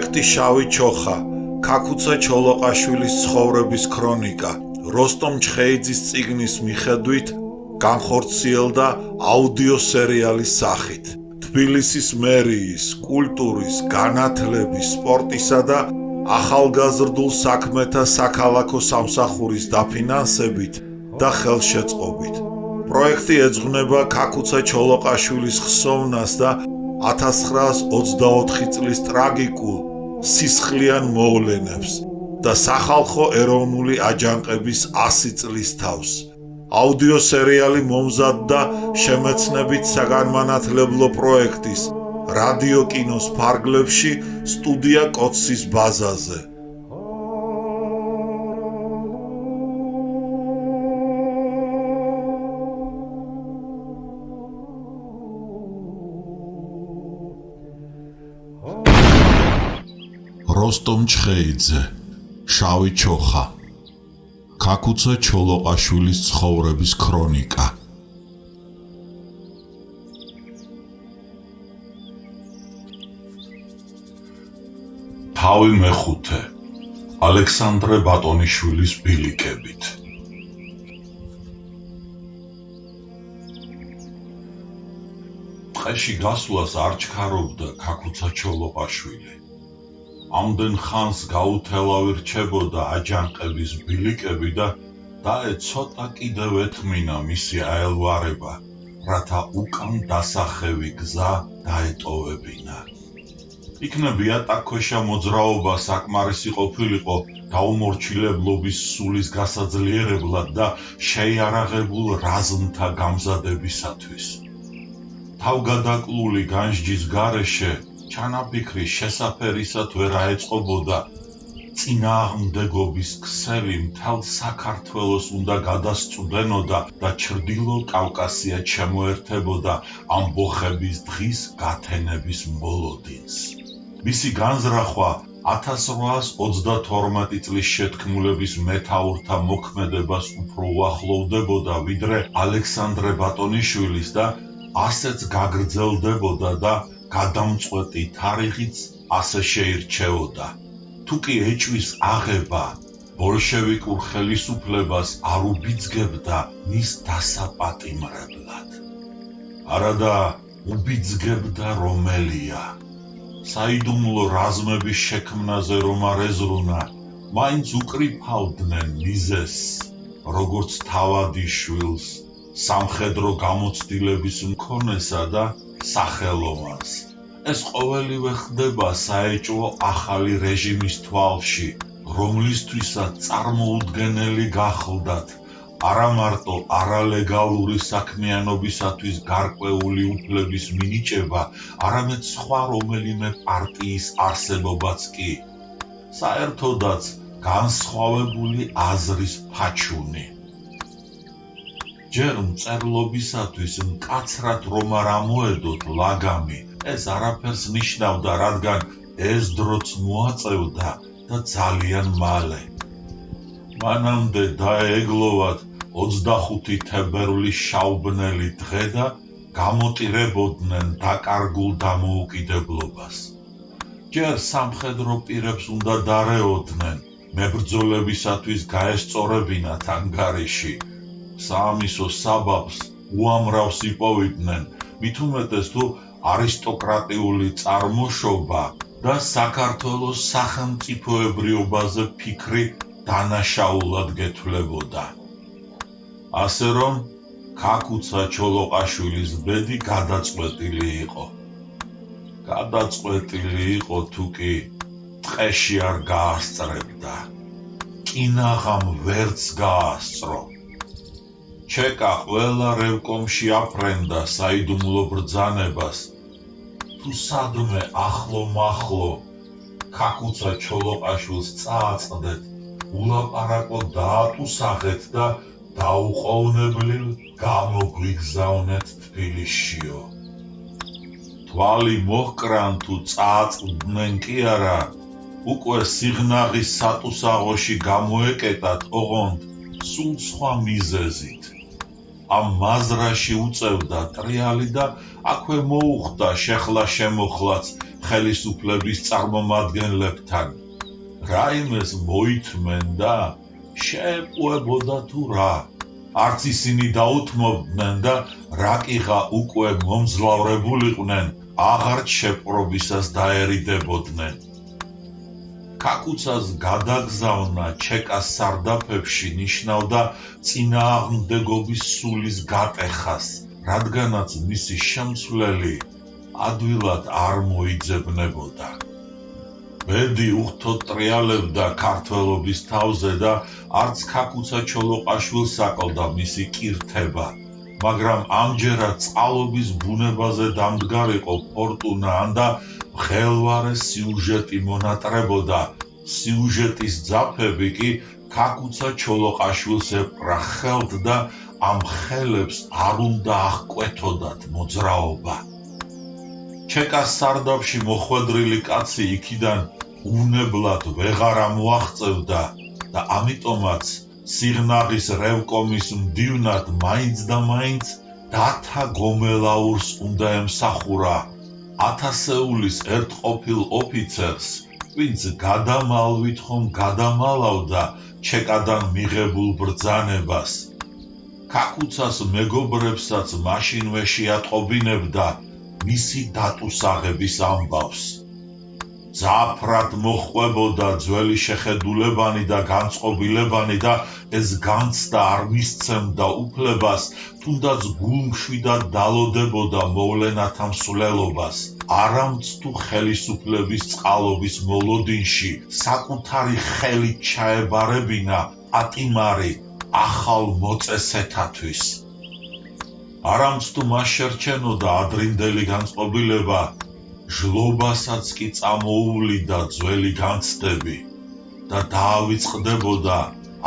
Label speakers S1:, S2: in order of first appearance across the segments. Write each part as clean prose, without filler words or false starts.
S1: პროექტი შავი ჩოხა, ქაქუცა ჩოლოყაშვილის ცხოვრების ქრონიკა, როსტომ ჩხეიძის წიგნის მიხედვით განხორციელდა აუდიო სერიალის სახით. თბილისის მერიის, კულტურის, განათლების, სპორტისა და ახალგაზრდულ საქმეთა საქალაქო სამსახურის დაფინანსებით და ხელშეწყობით. პროექტი ეძღვნება ქაქუცა ჩოლოყაშვილის ხსოვნას და 1924 წლის ტრაგიკულ სისხლიან მოვლენებს და სახალხო ეროვნული აჯანყების 100 წლის თავს. აუდიო სერიალი მომზადდა შემეცნებით საგანმანათლებლო პროექტის რადიო კინოს ფარგლებში სტუდია კოცის ბაზაზე. როსტომ ჩხეიძე, შავი ჩოხა, ქაქუცა ჩოლოყაშვილის ცხოვრების ქრონიკა.
S2: თავი მეხუთე, ალექსანდრე ბატონიშვილის ბილიკებით. ტყეში გასვლას არ ჩქარობდა ქაქუცა ჩოლოყაშვილი. ამდენ ხანს გაუთელავი რჩებოდა აჯანყების ბილიკები და ცოტა კიდევ ეთმინა მისი აელვარება, რათა უკან დასახევი გზა დაეტოვებინა. იქნებია ტაქქვეშა მოძრაობა საკმარისი ყოფილიყო დაუმორჩილებლობის სულის გასაძლიერებლად და შეიარაღებულ რაზმთა გამზადებისათვის. თავგადაკლული განსჯის გარეშე ჩანაფიქრის შესაფერისად ვერ აეწყობოდა წინააღმდეგობის ქსელი მთელ საქართველოს უნდა გადასწვდენოდა და ჩრდილო კავკასია შემოერთებოდა ამბოხების დღის გათენების მოლოდინს. მისი განზრახვა 1832 წლის შეთქმულების მეთაურთა მოქმედებას უფრო უახლოვდებოდა ვიდრე ალექსანდრე ბატონიშვილის და ასეც გაგრძელდებოდა და გადამწყვეტი თარიღიც ასე შეირჩეოდა. თუკი ეჭვის აღება ბოლშევიკურ ხელისუფლებას არ უბიძგებდა მის დასაპატიმრებლად. არადა უბიძგებდა რომელია. საიდუმლო რაზმების შექმნაზე რომ არ ეზრუნა, მაინც უკრიფავდნენ მიზეზს, როგორც თავადიშვილს, სამხედრო გამოცდილების მქონესა და სახელოვანს. ეს ყოველივე ხდება საეჭვო ახალი რეჟიმის თვალში, რომლისთვისაც წარმოუდგენელი გახლდათ არა მარტო არალეგალური საქმიანობისათვის გარკვეული უფლების მინიჭება, არამედ სხვა რომელიმე პარტიის არსებობაც კი, საერთოდაც განსხვავებული აზრის ფაჩუნი. ჯერ მწერლობისათვის მკაცრად რომ არ ამოედოთ ლაგამი, ეს არაფერს ნიშნავდა, რადგან ეს დროც მოაწევდა და ძალიან მალე. მანამდე დაეგლოვათ 25 თებერვლის შავბნელი დღე და გამოტირებოდნენ დაკარგულ დამოუკიდებლობას. ჯერ სამხედრო პირებს უნდა დარეოდნენ, მებრძოლებისათვის გაესწორებინათ ანგარიში. საამისო საბაბს უამრავს იპოვიდნენ, მით უმეტეს თუ არისტოკრატიული წარმოშობა და საქართველოს სახელმწიფოებრიობაზე ფიქრი დანაშაულად გეთვლებოდა. ასე რომ ქაქუცა ჩოლოყაშვილის ბედი გადაწყვეტილი იყო. გადაწყვეტილი იყო თუკი ტყეში არ გაასწრებდა. კინაღამ ვერც გაასწრო. ჩეკა ყველა რევკომში აფრენდა საიდუმლო ბრძანებას. თუ სადმე ახლო-მახლო ქაქუცა ჩოლოყაშვილს წააწყდეთ, ულაპარაკო დაატუსაღეთ და დაუყოვნებლივ გამოგვიგზავნეთ თბილისშიო. თვალი მოჰკრან თუ წააწყდნენ კი არა, უკვე სიღნაღის სატუსაღოში გამოეკეტათ ოღონდ სულ სხვა მიზეზით. ამ მაზრაში უწევდა ტრიალი და აქვე მოუხდა შეხლა შემოხლაც ხელისუფლების წარმომადგენლებთან. რაიმეს მოითმენ და შეეპუებოდა თუ რა. არც ისინი დაუთმობდნენ და რაკიღა უკვე მომძლავრებულიყვნენ, აღარც შეპყრობისას დაერიდებოდნენ. კაკუცას გადაგზავნა ჩეკას სარდაფებში ნიშნავდა წინააღმდეგობის სულის გატეხას, რადგანაც მისი შემცვლელი ადვილად არ მოიძებნებოდა. ბედი უხთოდ ტრიალებდა ქართველობის თავზე და არც კაკუცა ჩოლოყაშვილს აკლდა მისი კირთება, მაგრამ ამჯერად წყალობის ბუნებაზე დამდგარიყო ფორტუნა და ხელვარე სიუჟეტი მონატრებოდა. სიუჟეტის ძაფები კი კაკუცა ჩოლოყაშვილს ეპყრა ხელთ და ამ ხელებს არ უნდა აღკვეთოდათ მოძრაობა. ჩეკას სარდაფში მოხვედრილი კაცი იქიდან უნებლად ვეღარ ამოაღწევდა და ამიტომაც სიღნაღის რევკომის მდივნად მაინც და მაინც დათა გომელაურს უნდა ემსახურა, 1000-ეულის ერთ ყოფილ ოფიცერს, ვინც გადამალვით ხომ გადამალავდა ჩეკადან მიღებულ ბრძანებას. კაკუცას მეგობრებსაც მაშინვე შეატყობინებდა მისი დატუსაღების ამბავს. ძაფრად მოჰყვებოდა ძველი შეხედულებანი და განწყობილებანი და ეს განცდა არ მისცემდა უფლებას, თუნდაც გულმშვიდად დალოდებოდა მოვლენათა მსვლელობას. არამც თუ ხელისუფლების წყალობის მოლოდინში საკუთარი ხელით ჩაებარებინა პატიმარი ახალ მოწესეთათვის. არამც თუ მას შერჩენოდა ადრინდელი განწყობილება, ჟლობასაც კი წამოუვლიდა ძველი განცდები და დაავიწყდებოდა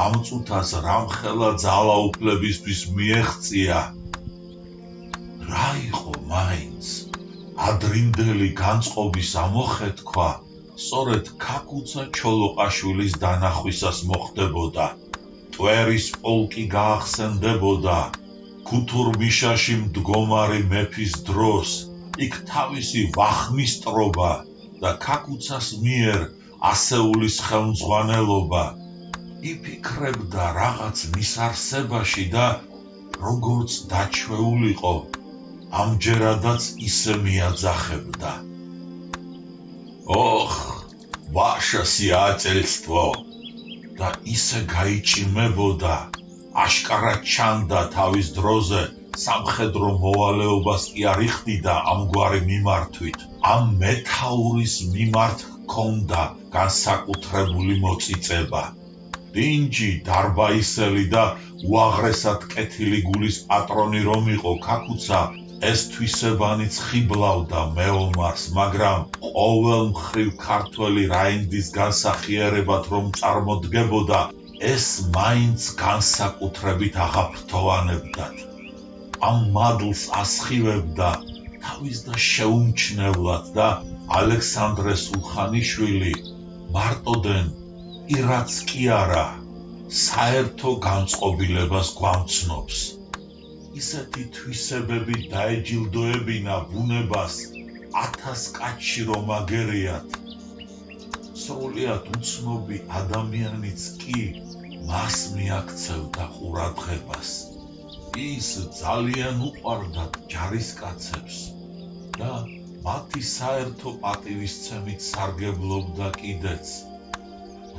S2: ამ წუთას რამხელა ძალაუფლებისთვის მიეღწია. რა იყო მაინც ადრინდელი განწყობის ამოხეთქვა სწორედ კაკუცა ჩოლოყაშვილის დანახვისას მოხდებოდა. ტვერის პოლკი გაახსენდებოდა ქუთურბიშაში მდგომარი მეფის დროს, იქ თავისი ვახმისტრობა და კაკუცას მიერ ასეულის ხელმძღვანელობა. იფიქრებდა რაღაც მის არსებაში და როგორც დაჩვეულიყო, ამჯერადაც ისე მიაძახებდა. ოხ, ვაშა სიაწელство! და ისე გაიჭიმებოდა, აშკარად ჩანდა თავის დროზე სამხედრო მოვალეობას კი არ იხდიდა ამგვარი მიმართვით. ამ მეთაურის მიმართ ჰქონდა განსაკუთრებული მოწიწება. დინჯი, დარბაისელი და უაღრესად კეთილი გულის პატრონი რომ იყო კაკუცა, ეს თვისებანიც ხიბლავდა მეომარს, მაგრამ ყოველ მხრივ ქართველი რაინდის განსახიერებად რომ წარმოდგებოდა, ეს მაინც განსაკუთრებით აღაფრთოვანებდათ. ამ მადლს ასხივებდა თავის და შეუმჩნევლად და ალექსანდრე სულხანიშვილი მარტოდენ ირაც კი არა, საერთო განწყობილებას გვამცნობს. ისეთი თვისებები დაეჯილდოებინა ბუნებას 1000 კაცში რომ აგერიათ. სრულიად უცნობი ადამიანიც კი მას მიაქცევდა ყურადღებას. ის ძალიან უყვარდა ჯარისკაცებს და მათი საერთო პატივისცემით სარგებლობდა კიდეც.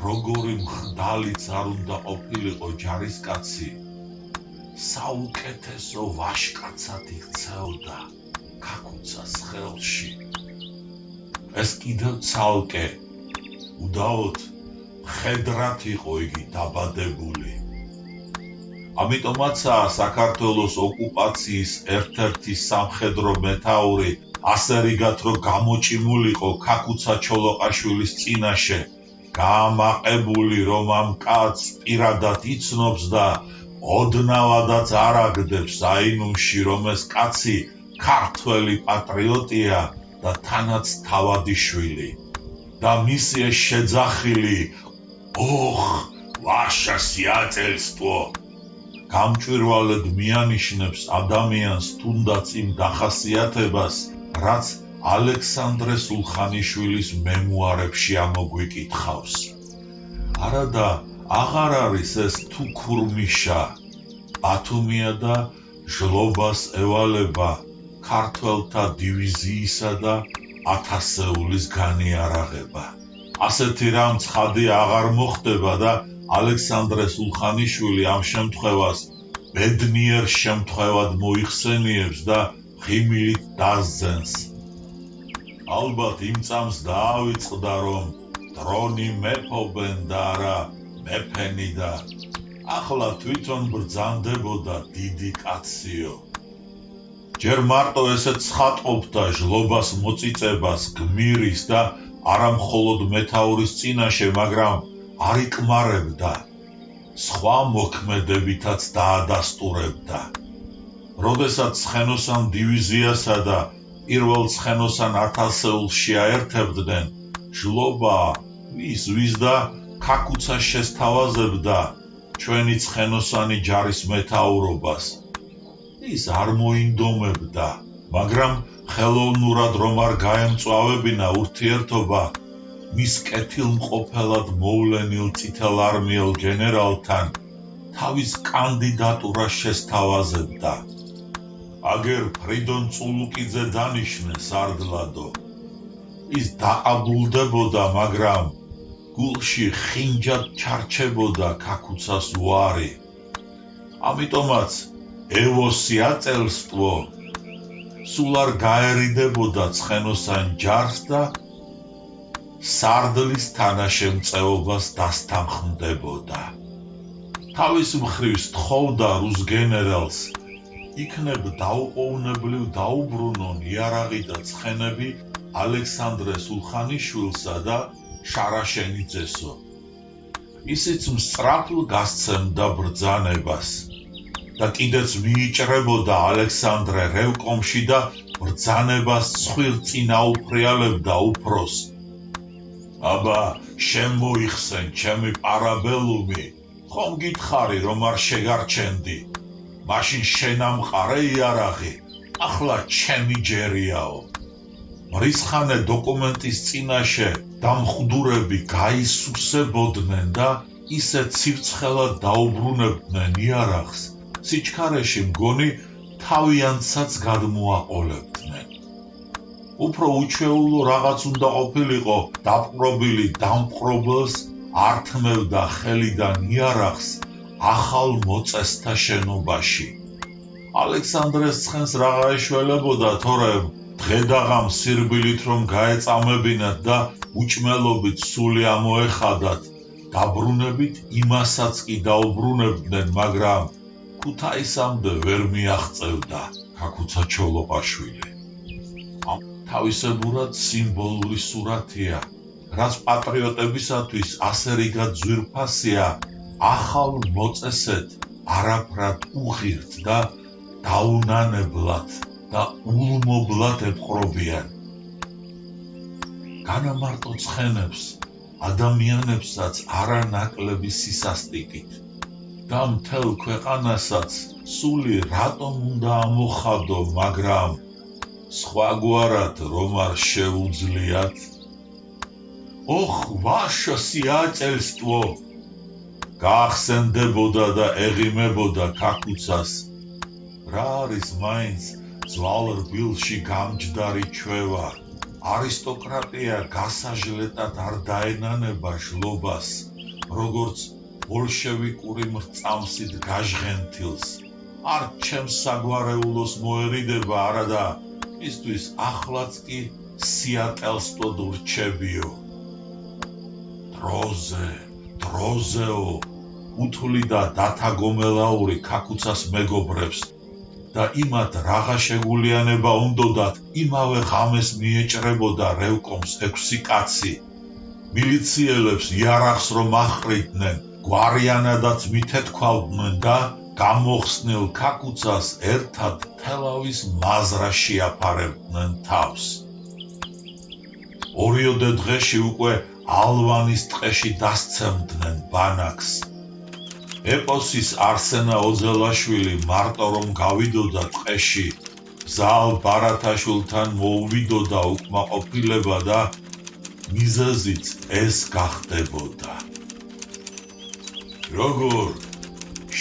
S2: როგორი მხდალიც არ უნდა ყოფილიყო ჯარისკაცი, საუკეთესო ვაშკაცად იქცეოდა კაკუცას ხელში. ეს კიდევ ცალკე, უდაოდ მხედრად იყო იგი დაბადებული. ამიტომაცაა საქართველოს ოკუპაციის ერთ-ერთი სამხედრო მეთაური ასე რიგად რომ გამოჭიმულიყო კაკუცა ჩოლოყაშვილის წინაშე, გამაყებული რომ ამ კაცს პირადად იცნობს და ოდნავადაც არ აგდებს აინუმში, რომ ეს კაცი ქართველი პატრიოტია და თანაც თავადიშვილი. და მისი ეს შეძახილი, ოხ, ვაშა სიაწელство! გამჭვირვალედ მიანიშნებს ადამიანს თუნდაც იმ დახასიათებას, რაც ალექსანდრე სულხანიშვილის მემუარებში ამოგვიკითხავს. არადა აღარ არის ეს თუ ქურმიშა, ბათუმია და ჟლობას ევალება ქართველთა დივიზიისა და 1000-ეულის განიარაღება. ასეთი რამ ცხადი აღარ მოხდება და ალექსანდრე სულხანიშვილი ამ შემთხვევას ბედნიერ შემთხვევად მოიხსენიებს და ღიმილით დასძენს. ალბათ იმ წამს დაავიწყდა, რომ დრონი მეფობენ და არა მეფენი და ახლა თვითონ ბრძანდებოდა დიდი კაციო. ჯერ მარტო ესეც ცხადყოფდა ჟლობას მოწიწებას გმირის და არა მხოლოდ მეთაურის წინაშე, მაგრამ არ იკმარებდა, სხვა მოქმედებითაც დაადასტურებდა. როდესაც ცხენოსან დივიზიასა და პირველ ცხენოსან 1000-ეულში აერთებდნენ, ჟლობა ვის და ქაკუცას შესთავაზებდა ჩვენი ცხენოსანი ჯარის მეთაურობას. ის არ მოინდომებდა, მაგრამ ხელოვნურად რომ არ გაემწვავებინა ურთიერთობა, მის კეთილმყოფელად მოვლენილ წითელარმიელ ჯენერალთან თავის კანდიდატურას შესთავაზებდა. აგერ ფრიდონ წულუკიძე დანიშნეს სარდლადო. ის დაყაბულდებოდა, მაგრამ გულში ხინჯად ჩარჩებოდა ქაკუცას უარი. ამიტომაც ევოსი აწელსტვო სულ არ გაერიდებოდა ცხენოსან ჯარს და სარდლის თანაშემწეობას დასთანხმდებოდა. თავის მხრივ სთხოვდა რუს გენერალს იქნებ დაუყოვნებლივ დაუბრუნონ იარაღი და ცხენები ალექსანდრე სულხანიშვილსა და შარაშენიძესო. ისიც მსწრაფლ გასცემდა ბრძანებას და კიდეც მიიჭრებოდა ალექსანდრე რევკომში და ბრძანებას ცხვირწინაუფრიალებდა უფროს. აბა, შემოიხსენ ჩემი პარაბელუმი, ხომ გითხარი რომ არ შეგარჩენდი, მაშინ შენამყარე იარაღი, ახლა ჩემი ჯერიაო. მრისხანე დოკუმენტის წინაშე დამხდურები გაისუსებოდნენ და ისე ცივცხელად დაუბრუნებდნენ იარაღს, სიჩქარეში მგონი თავიანთსაც გადმოაყოლებდნენ. უფრო უჩვეულო რაღაც უნდა ყოფილიყო დაპყრობილი დამპყრობელს ართმევდა ხელიდან იარაღს ახალ მოწესთა შენობაში. ალექსანდრეს ცხენს რაღა ეშველებოდა, თორემ დღედაღამ სირბილით რომ გაეწამებინათ და უჭმელობით სული ამოეხადათ, დაბრუნებით იმასაც კი დაუბრუნებდნენ, მაგრამ ქუთაისამდე ვერ მიაღწევდა ქაკუცა ჩოლოყაშვილი. თავისებურად სიმბოლური სურათია, რაც პატრიოტებისათვის ასე რიგად ძვირფასია, ახალ მოწესედ არაფრად უღირთ და დაუნანებლად და ულმობლად ეპყრობიან. განა მარტო ცხენებს, ადამიანებსაც არანაკლები სისასტიკით და მთელ ქვეყანასაც სული რატომ უნდა ამოხადო, მაგრამ სხვაგვარად რომ არ შეუძლიათ. ოხ, ვაშა სიაწელსტვო! გაახსენდებოდა და ეღიმებოდა ქაკუცას. რა არის მაინც ძვალ რბილში გამჯდარი ჩვევა, არისტოკრატია გასაჟლეტად არ დაენანება ჟლობას, როგორც ბოლშევიკური მრწამსით გაჟღენთილს. არ ჩემს საგვარეულოს მოერიდება, არადა მისთვის ახლაც კი სიატელსტოდ ვრჩებიო. დროზეო, უთვლიდა დათაგომელაური ქაკუცას მეგობრებს და იმათ რაღა შეგულიანება უნდოდათ, იმავე ღამეს მიეჭრებოდა რევკომს 6 კაცი. მილიციელებს იარაღს რომ აჰყრიდნენ, გვარიანადაც მითეთქვავდნენ და გამოხსნილ ქაკუცას ერთად თელავის მაზრაში აფარებდნენ თავს. ორიოდე დღეში უკვე ალვანის ტყეში დასცემდნენ ბანაკს. ეპოსის არსენა ოძელაშვილი მარტო რომ გავიდოდა ტყეში, ზალ ბარათაშვილთან მოუვიდოდა უკმაყოფილება და მიზეზიც ეს გახდებოდა. როგორ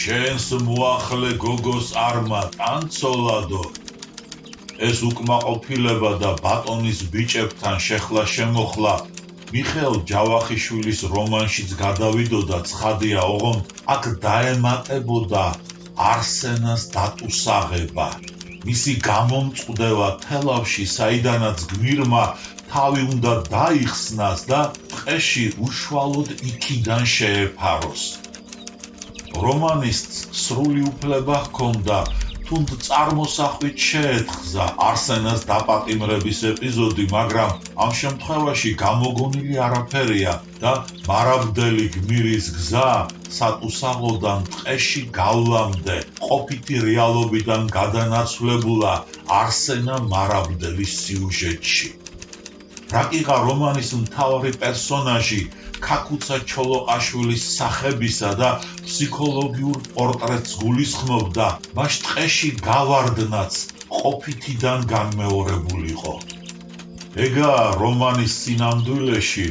S2: შენს მოახლე გოგოს არმა ტანცოლადო, ეს უკმაყოფილება და ბატონის ბიჭებთან შეხლა-შემოხლა მიხეილ ჯავახიშვილის რომანშიც გადავიდოდა ცხადია, ოღონდ აქ დაემატებოდა არსენას დატუსაღება, მისი გამომწყდება თელავში, საიდანაც გმირმა თავი უნდა დაიხსნას და ტყეში უშუალოდ იქიდან შეეფაროს. რომანისტს სრული უფლება ჰქონდა, თუნდ წარმოსახვით შეეთხზა არსენას დაპატიმრების ეპიზოდი, მაგრამ ამ შემთხვევაში გამოგონილი არაფერია და მარაბდელი გმირის გზა სატუსაღოდან ტყეში გავლამდე ყოფითი რეალობიდან გადანაცვლებულა არსენა მარაბდელის სიუჟეტში. რაკიღა რომანის მთავარი პერსონაჟი ქაკუცა ჩოლოყაშვილის სახებისა და ფსიქოლოგიურ პორტრეტს გულისხმობდა, მას ტყეში გავარდნაც ყოფითიდან განმეორებულიყო. ეგაა რომანის სინამდვილეში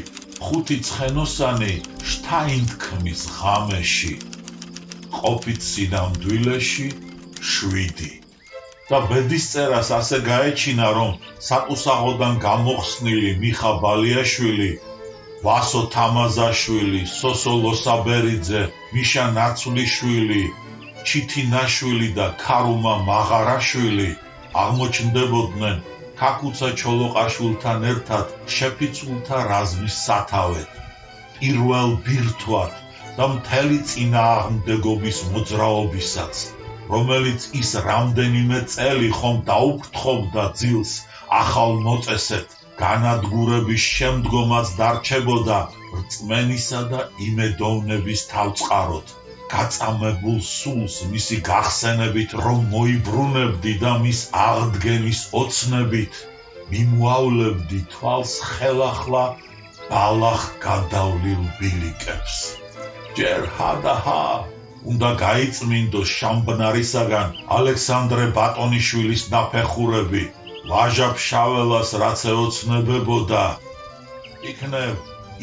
S2: ხუთი ცხენოსანი შთაინთქმის ღამეში, ყოფით სინამდვილეში 7. და ბედისწერას ასე გაეჩინა, რომ სატუსაღოდან გამოხსნილი მიხა ბალიაშვილი, ვასო თამაზაშვილი, სოსო ლოსაბერიძე, მიშა ნაცვლიშვილი, ჩითინაშვილი და ქარუმა მაღარაშვილი აღმოჩნდებოდნენ ქაკუცა ჩოლოყაშვილთან ერთად შეფიცულთა რაზმის სათავედ, პირველ ბირთვად და მთელი წინააღმდეგობის მოძრაობისაც, რომელიც ის რამდენიმე წელი ხომ დაუფრთხობდა ძილს ახალ მოწესედ, განადგურების შემდგომაც დარჩებოდა რწმენისა და იმედოვნების თავწყაროდ, გაწამებულ სულს მისი გახსენებით რომ მოიბრუნებდი და მის აღდგენის ოცნებით მიმოავლებდი თვალს ხელახლა ბალახ გადავლილ ბილიკებს. ჯერ ჰადაჰა უნდა გაიწმინდოს შამბნარისაგან ალექსანდრე ბატონიშვილის ნაფეხურები, ვაჟა-ფშაველას რაც ეოცნებებოდა, იქნებ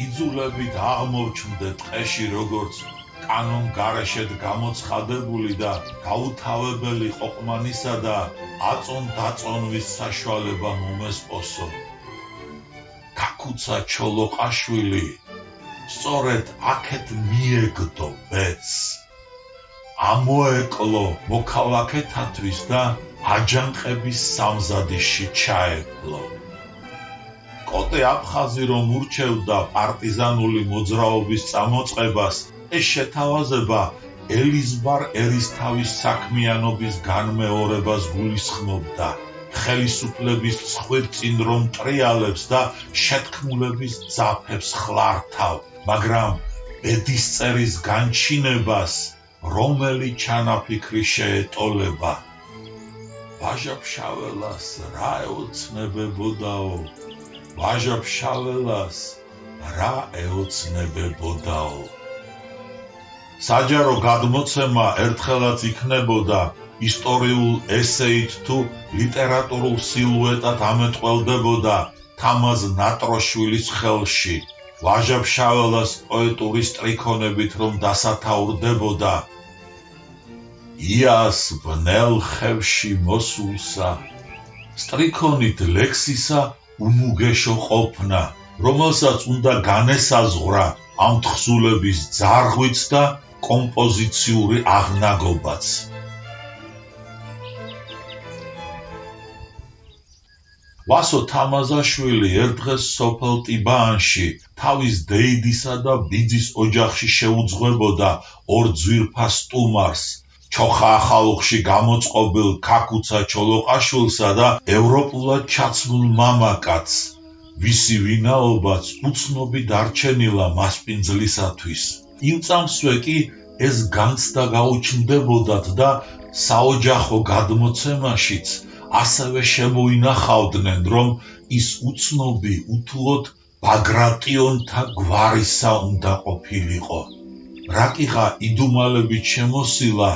S2: იძულებით აღმოჩნდე ტყეში როგორც კანონ გარეშედ გამოცხადებული და გაუთავებელი ყოყმანისა და აწონ-დაწონვის საშუალება მომესპოსო. ქაკუცა ჩოლოყაშვილი სწორედ აქეთ მიეგდო ბედს, ამოეკლო მოქალაქეთათვის და აჯანყების სამზადისში ჩაეფლო. კოტე აფხაზი რომ ურჩევდა პარტიზანული მოძრაობის წამოწყებას, ეს შეთავაზება ელიზბარ ერისთავის საქმიანობის განმეორებას გულისხმობდა, ხელისუფლების ცხვირწინ რომ ტრიალებს და შეთქმულების ძაფებს ხლართავ, მაგრამ ბედისწერის განჩინებას რომელი ჩანაფიქრი შეეტოლება. ვაჟა-ფშაველას რა ეოცნებებოდაო, ვაჟა-ფშაველას რა ეოცნებებოდაო. საჯარო გადმოცემა ერთხელაც იქნებოდა ისტორიულ ესეით თუ ლიტერატურულ სილუეტად ამეტყველდებოდა თამაზ ნატროშვილის ხელში, ვაჟა-ფშაველას პოეტური სტრიქონებით რომ დასათაურდებოდა იას ბნელ ხევში მოსულსა, სტრიქონით ლექსისა უმუგეშო ყოფნა, რომელსაც უნდა განესაზღვრა ამ თხზულების ძარღვიც და კომპოზიციური აღნაგობაც. ვასო თამაზაშვილი ერთდღეს სოფელ ტიბაანში თავის დეიდისა და ბიძის ოჯახში შეუძღვებოდა ორ ძვირფას სტუმარს, ჩოხა ახალუხში გამოწყობილ ქაკუცა ჩოლოყაშვილსა და ევროპულად ჩაცმულ მამაკაცს, ვისი ვინაობაც უცნობი დარჩენილა მასპინძლისათვის. იმ წამსვე კი ეს განცდა გაუჩნდებოდათ და საოჯახო გადმოცემაშიც ასევე შემოინახავდნენ, რომ ის უცნობი უთუოდ ბაგრატიონთა გვარისა უნდა ყოფილიყო. რაკიღა იდუმალებით შემოსილა,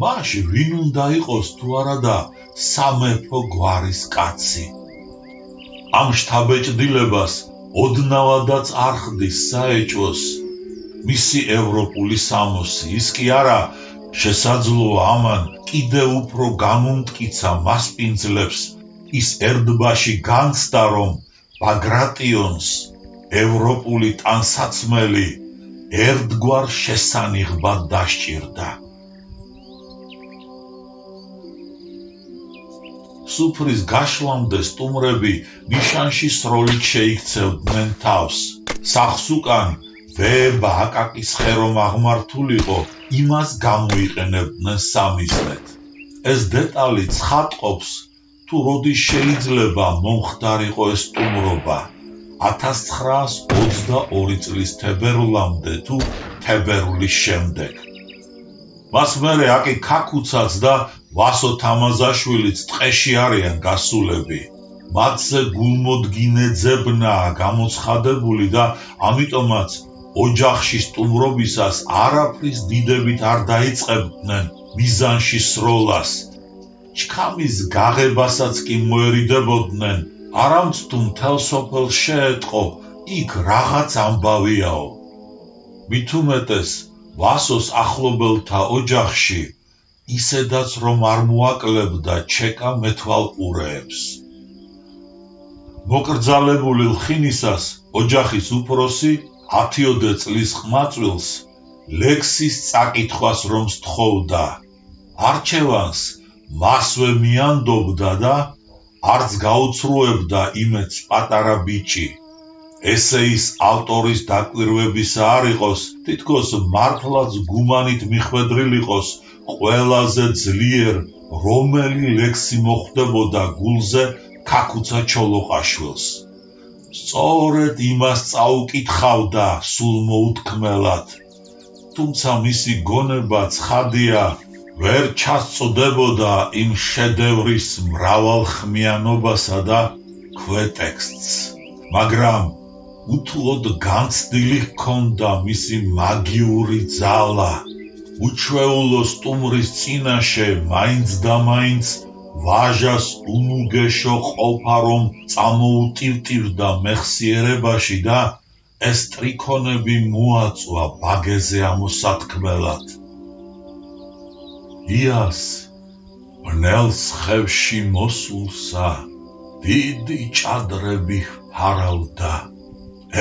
S2: მაშ ვინ უნდა იყოს თუ არადა სამეფო გვარის კაცი. ამ შთაბეჭდილებას ოდნავადაც არ ხდის საეჭვოს მისი ევროპული სამოსი, ის კი არა შესაძლოა ამან კიდევ უფრო გამომტკიცა მასპინძლებს ის ერდბაში განცდა, რომ ბაგრატიონს ევროპული ტანსაცმელი ერთგვარ შესანიღბად დასჭირდა. სუფრის გაშლამდე სტუმრები ნიშანში სროლით შეიქცევდნენ თავს. სახლს უკან ვეება აკაკის ხე რომ აღმართულიყო, იმას გამოიყენებდნენ სამიზნედ. ეს დეტალი ცხადყოფს, თუ როდის შეიძლება მომხდარიყო ეს სტუმრობა, 1922 წლის თებერვლამდე თუ თებერვლის შემდეგ. მას მერე აკი ქაქუცაც და ვასო თამაზაშვილიც ტყეში არიან გასულები. მათზე გულმოდგინე ძებნაა გამოცხადებული და ამიტომაც ოჯახში სტუმრობისას არაფრის დიდებით არ დაიწყებდნენ მიზანში სროლას. ჩქამის გაღებასაც კი მოერიდებოდნენ, არამც თუ მთელ სოფელს შეეტყო, იქ რაღაც ამბავიაო. მით უმეტეს ვასოს ახლობელთა ოჯახში ისედაც რომ არ მოაკლებდა ჩეკა მეთვალყურეებს. მოკრძალებული ლხინისას ოჯახის უფროსი 10 წლის ყმაწვილს ლექსის წაკითხვას რომ სთხოვდა. არჩევანს მასვე მიანდობდა და არც გაუცრუებდა იმედს პატარა ბიჭი. ესეის ავტორის დაკვირვებისა არ იყოს, თითქოს მართლაც გუმანით მიხვედრილიყოს ყველაზე ძლიერ რომელი ლექსი მოხვდებოდა გულზე ქაქუცა ჩოლოყაშვილს. სწორედ იმას წაუკითხავდა სულ მოუთქმელად, თუმცა მისი გონება ცხადია, ვერ ჩასწოდებოდა იმ შედევრის მრავალხმიანობასა და ქვეტექსტს, მაგრამ უთუოდ განცდილი ჰქონდა მისი მაგიური ძალა. უჩვეულო სტუმრის წინაშე მაინც და მაინც ვაჟას უნუგეშო ყოფა რომ წამოუტივტივდა მეხსიერებაში და ეს ტრიქონები მოაწვა ბაგეზე ამოსათქმელად. იას ბნელს ხევში მოსულსა დიდი ჭადრები ჰფარავდა,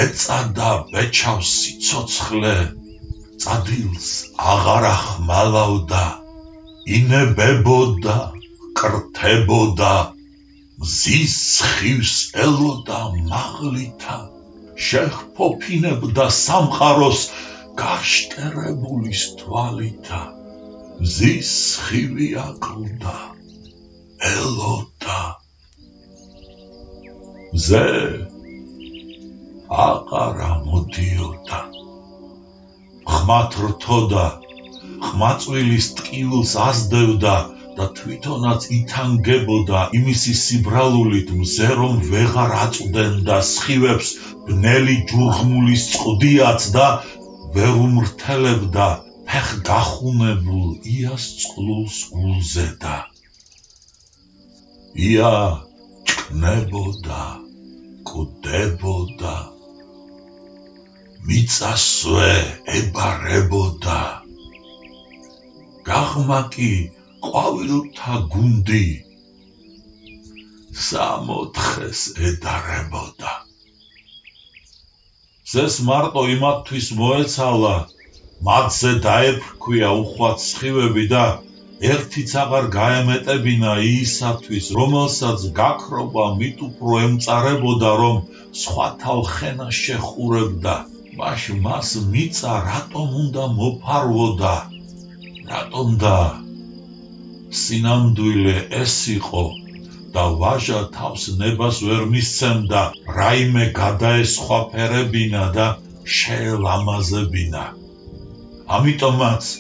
S2: ეწადა ბეჩავს სიცოცხლე, წადილს აღარ ახმალავდა, ინებებოდა, კრთებოდა, მზის სხივს ელოდა მაღლითა, შეჰფოფინებდა სამყაროს გაშტერებული თვალითა, მზის სხივი აკლდა, ელოდა. მზე აღარ ამოდიოდა. ხმათ რთოდა, ხმაწვილის ტკივილს ასდევდა და თვითონაც ითანგებოდა იმისი სიბრალულით მზე რომ ვეღარ აწვდენდა სხივებს ბნელი ჯურხმულის წყდიაც და ვერ უმრთელებდა ფეხ გახუნებულ იას წყლულს გულზე და ია ჭკნებოდა, კვდებოდა, მიწასვე ებარებოდა. გაღმა კი ყვავილთა გუნდი სამოთხეს ედარებოდა. ზეს მარტო იმათთვის მოეცალა, მათზე დაეფრქვია უხვად სხივები და ერთიც აღარ გაემეტებინა ისათვის, რომელსაც გაქრობა მით უფრო ემწარებოდა, რომ სხვათა ლხენა შეხურებდა. მაშ მას მიწა რატომ უნდა მოფარვოდა? რატომ და სინამდვილე ეს იყო და ვაჟა თავს ნებას ვერ მისცემდა რაიმე გადაესხვაფერებინა და შეელამაზებინა. ამიტომაც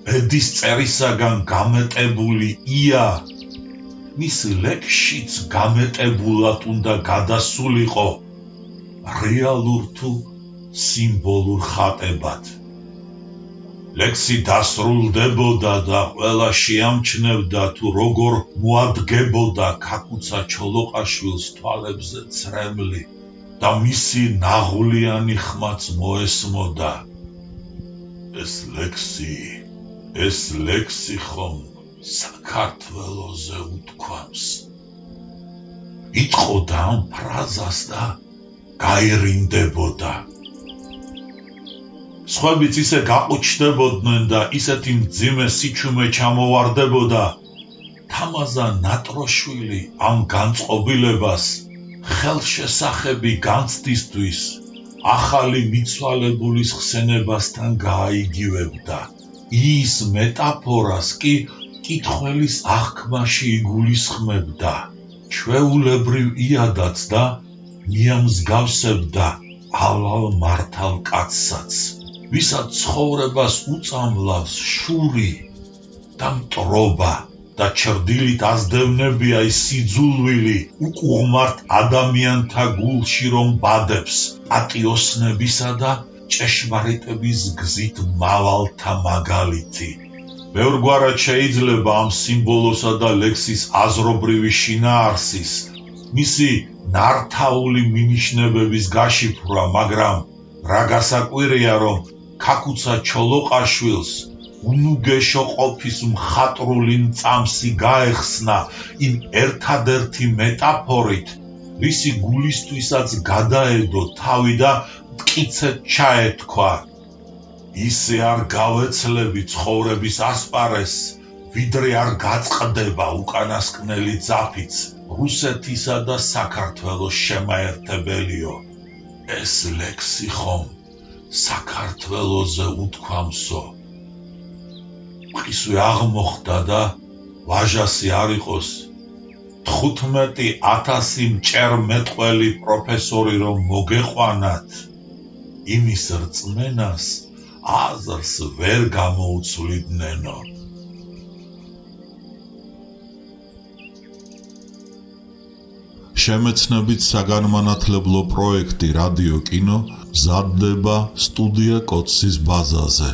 S2: ბედის წერისაგან გამეტებული ია მის ლექსშიც გამეტებულად უნდა გადასულიყო რეალურ თუ სიმბოლურ ხატებად. ლექსი დასრულდებოდა და ყველა შეამჩნევდა თუ როგორ მოადგებოდა ქაკუცა ჩოლოყაშვილს თვალებზე ცრემლი და მისი ნაღვლიანი ხმაც მოესმოდა. ეს ლექსი ხომ საქართველოზე უთქვამს. იტყოდა ამ ფრაზას და გაირინდებოდა. სხვებიც ისე გაყუჩდებოდნენ და ისეთი მძიმე სიჩუმე ჩამოვარდებოდა. თამაზა ნატროშვილი ამ განწყობილებას ხელშესახები განცდისთვის ახალი მიცვალებულის ხსენებასთან გააიგივებდა. ის მეტაფორას კი კითხველის აღქმაში იგულისხმებდა. ჩვეულებრივ იადაც და მიამსგავსებდა ალალ მართალ კაცსაც, ვისაც ცხოვრებას უწამლავს შური და მტრობა და ჩრდილით აზდევნებია ის სიძულვილი უკუღმართ ადამიანთა გულში რომ ბადებს პატიოსნებისა და ჭეშმარიტების გზით მავალთა მაგალითი. ბევრგვარად შეიძლება ამ სიმბოლოსა და ლექსის აზრობრივი შინაარსის, მისი ნართაული მინიშნებების გაშიფრვა, მაგრამ რა გასაკვირია, რომ ქაკუცა ჩოლოყაშვილს უნუგეშო ყოფის მხატვრული წამსი გაეხსნა იმ ერთადერთი მეტაფორით, რისი გულისთვისაც გადაედო თავი და მტკიცედ ჩაეთქვა. ისე არ გავეცლები ცხოვრების ასპარესს, ვიდრე არ გაწყდება უკანასკნელი ძაფიც რუსეთისა და საქართველოს შემაერთებელიო. ეს ლექსი ხომ საქართველოზე უთქვამსო. ისვე აღმოხდა და ვაჟასი არ იყოს 15,000 მჭერმეტყველი პროფესორი რომ მოგეყვანათ, იმის რწმენას აზრს ვერ გამოუცვლიდნენო.
S1: შემეცნებით საგანმანათლებლო პროექტი რადიო კინო მზადდება სტუდია კოცის ბაზაზე.